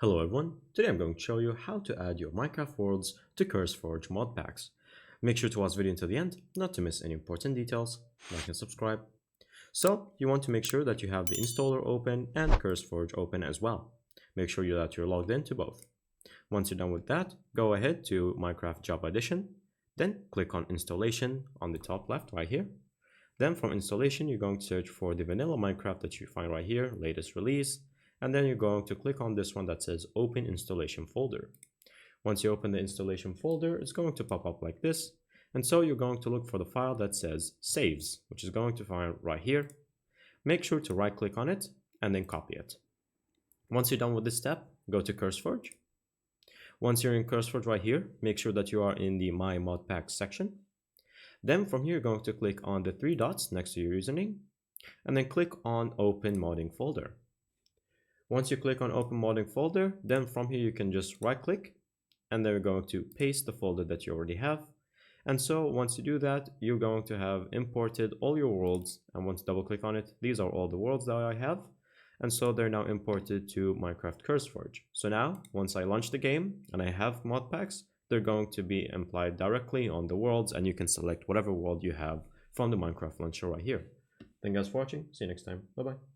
Hello everyone, today I'm going to show you how to add your Minecraft worlds to CurseForge Modpacks. Make sure to watch the video until the end, not to miss any important details, like and subscribe. So, you want to make sure that you have the installer open and CurseForge open as well. Make sure that you're logged into both. Once you're done with that, go ahead to Minecraft Java Edition, then click on installation on the top left right here. Then from installation, you're going to search for the vanilla Minecraft that you find right here, latest release. And then you're going to click on this one that says open installation folder. Once you open the installation folder, it's going to pop up like this. And so you're going to look for the file that says saves, which is going to find right here. Make sure to right click on it and then copy it. Once you're done with this step, go to CurseForge. Once you're in CurseForge right here, make sure that you are in the My Modpacks section. Then from here, you're going to click on the three dots next to your username and then click on open modding folder. Once you click on open modding folder, then from here you can just right click and then you're going to paste the folder that you already have. And so once you do that, you're going to have imported all your worlds, and once double click on it, these are all the worlds that I have. And so they're now imported to Minecraft CurseForge. So now once I launch the game and I have mod packs, they're going to be applied directly on the worlds, and you can select whatever world you have from the Minecraft launcher right here. Thank you guys for watching. See you next time. Bye bye.